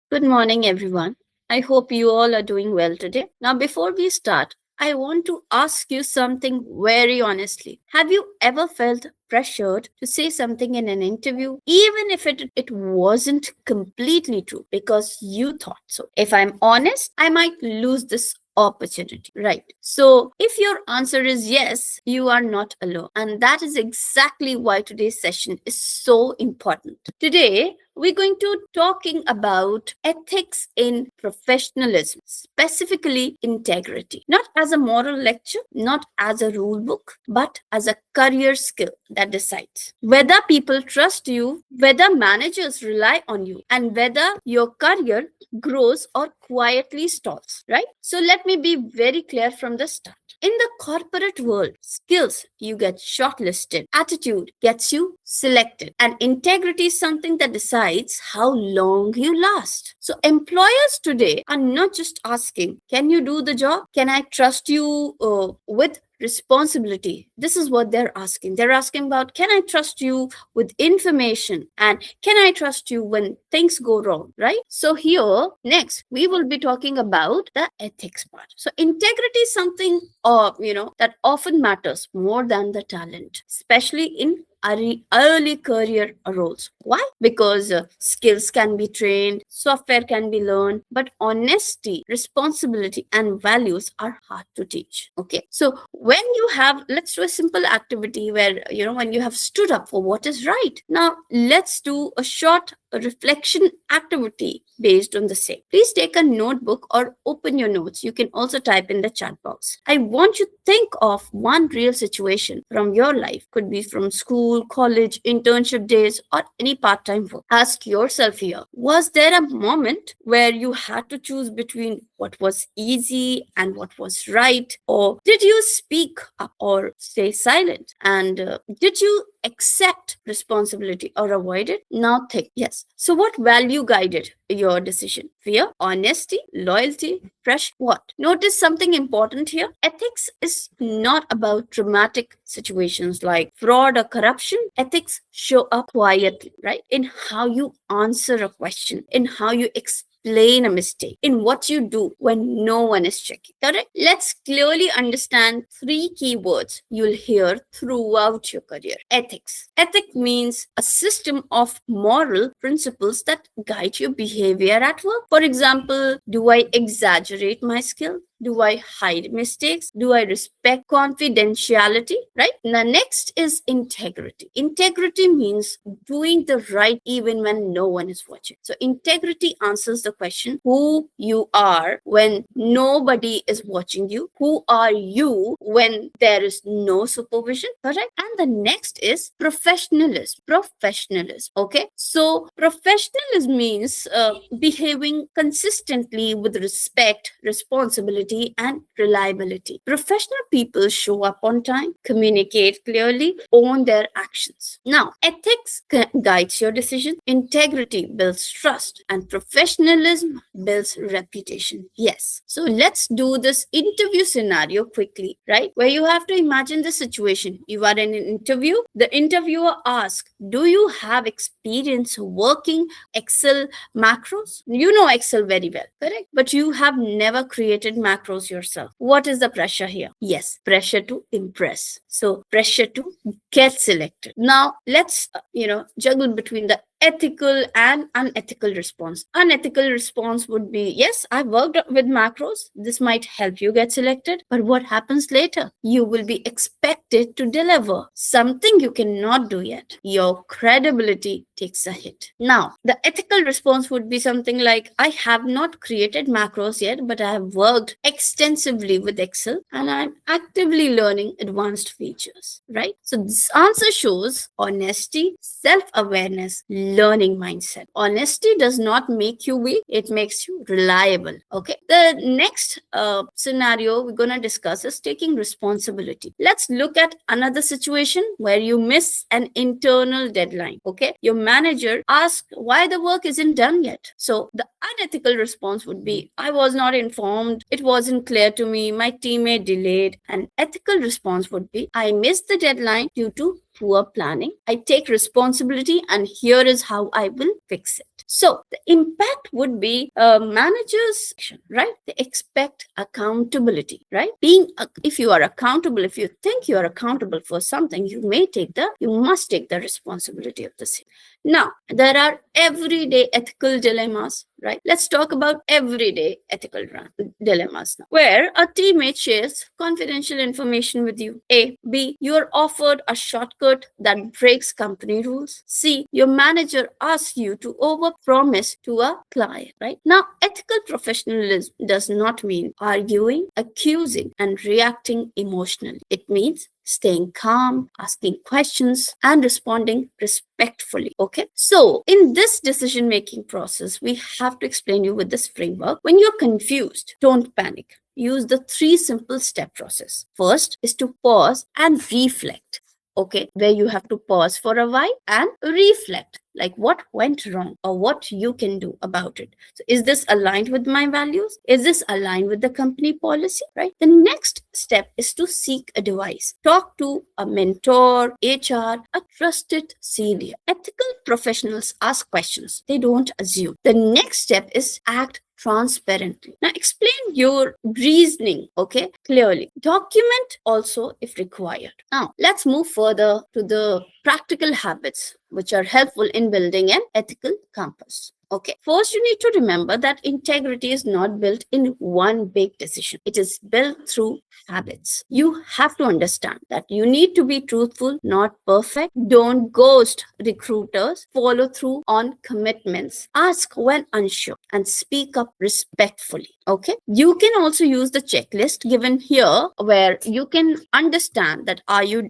Good morning, everyone. I hope you all are doing well today. Now, before we start, I want to ask you something very honestly. Have you ever felt pressured to say something in an interview, even if it wasn't completely true because you thought so? If I'm honest, I might lose this opportunity, right? So, if your answer is yes, you are not alone. And that is exactly why today's session is so important. Today, we're going to talking about ethics in professionalism, specifically integrity, not as a moral lecture, not as a rule book, but as a career skill that decides whether people trust you, whether managers rely on you, and whether your career grows or quietly stalls, right? So let me be very clear from the start. In the corporate world, skills you get shortlisted, attitude gets you selected, and integrity is something that decides how long you last. So, employers today are not just asking, can you do the job? Can I trust you with responsibility? This is what they're asking. They're asking about, can I trust you with information? And can I trust you when things go wrong, right? So, here, next, we will be talking about the ethics part. So, integrity is something that often matters more than the talent, especially in early career roles. Why? Because skills can be trained, software can be learned, but honesty, responsibility, and values are hard to teach. Okay, so when you have, let's do a simple activity where when you have stood up for what is right. Now let's do a short reflection activity based on the same. Please take a notebook or open your notes. You can also type in the chat box. I want you to think of one real situation from your life. Could be from school, college, internship days, or any part-time work. Ask yourself here, was there a moment where you had to choose between what was easy and what was right? Or did you speak up or stay silent? And did you accept responsibility or avoid it? Now think. Yes. So what value guided your decision? Fear, honesty, loyalty, pressure? What? Notice something important here. Ethics is not about dramatic situations like fraud or corruption. Ethics show up quietly, right? In how you answer a question, in how you explain a mistake, in what you do when no one is checking. Correct? Let's clearly understand three key words you'll hear throughout your career. Ethics. Ethic means a system of moral principles that guide your behavior at work. For example, do I exaggerate my skill? Do I hide mistakes? Do I respect confidentiality? Right? The next is integrity. Integrity means doing the right even when no one is watching. So integrity answers the question who you are when nobody is watching you. Who are you when there is no supervision? Correct? And the next is professionalism. Professionalism. Okay. So professionalism means behaving consistently with respect, responsibility, and reliability. Professional people show up on time, communicate clearly, own their actions. Now, ethics guides your decision, integrity builds trust, and professionalism builds reputation. Yes. So let's do this interview scenario quickly, right? Where you have to imagine the situation. You are in an interview. The interviewer asks, do you have experience working Excel macros? You know Excel very well, correct? But you have never created macros yourself. What is the pressure here? Yes, pressure to impress. So pressure to get selected. Now let's juggle between the ethical and unethical response. Unethical response would be, yes, I worked with macros. This might help you get selected. But what happens later? You will be expected to deliver something you cannot do yet. Your credibility takes a hit. Now, the ethical response would be something like, I have not created macros yet, but I have worked extensively with Excel and I'm actively learning advanced features, right? So this answer shows honesty, self-awareness, learning mindset. Honesty does not make you weak, it makes you reliable. Okay. The next scenario we're going to discuss is taking responsibility. Let's look at another situation where you miss an internal deadline. Okay. Your manager asks why the work isn't done yet. So the unethical response would be, I was not informed, it wasn't clear to me, my teammate delayed. An ethical response would be, I missed the deadline due to poor planning. I take responsibility and here is how I will fix it. So the impact would be managers, right? They expect accountability, right? If you are accountable, if you think you are accountable for something, you must take the responsibility of the same. Now, there are everyday ethical dilemmas, right? Let's talk about everyday ethical dilemmas now, where a teammate shares confidential information with you. A. B. You are offered a shortcut that breaks company rules. C. Your manager asks you to overpromise to a client, right? Now, ethical professionalism does not mean arguing, accusing, and reacting emotionally. It means staying calm, asking questions, and responding respectfully. Okay. So, in this decision making process, we have to explain you with this framework. When you're confused, don't panic. Use the 3 simple step process. First is to pause and reflect. Okay, where you have to pause for a while and reflect, like what went wrong or what you can do about it. So is this aligned with my values? Is this aligned with the company policy, right? The next step is to seek advice. Talk to a mentor, HR, a trusted senior. Ethical professionals ask questions, they don't assume. The next step is act transparently. Now explain your reasoning, okay, clearly. Document also if required. Now let's move further to the practical habits which are helpful in building an ethical compass. Okay, first you need to remember that integrity is not built in one big decision. It is built through habits. You have to understand that you need to be truthful, not perfect. Don't ghost recruiters. Follow through on commitments. Ask when unsure and speak up respectfully. Okay, you can also use the checklist given here where you can understand that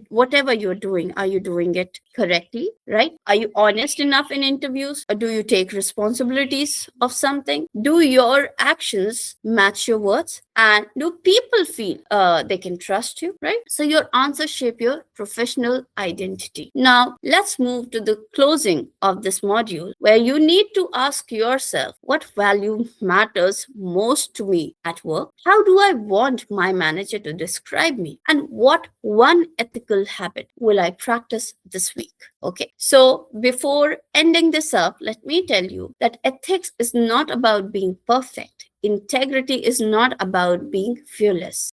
whatever you're doing, are you doing it correctly, right? Are you honest enough in interviews, or do you take responsibilities of something? Do your actions match your words, and do people feel they can trust you, right? So your answers shape your professional identity. Now let's move to the closing of this module, where you need to ask yourself what value matters most to me at work. How do I want my manager to describe me, and what one ethical habit will I practice this week? Okay, so before ending this up, let me tell you that ethics is not about being perfect. Integrity is not about being fearless.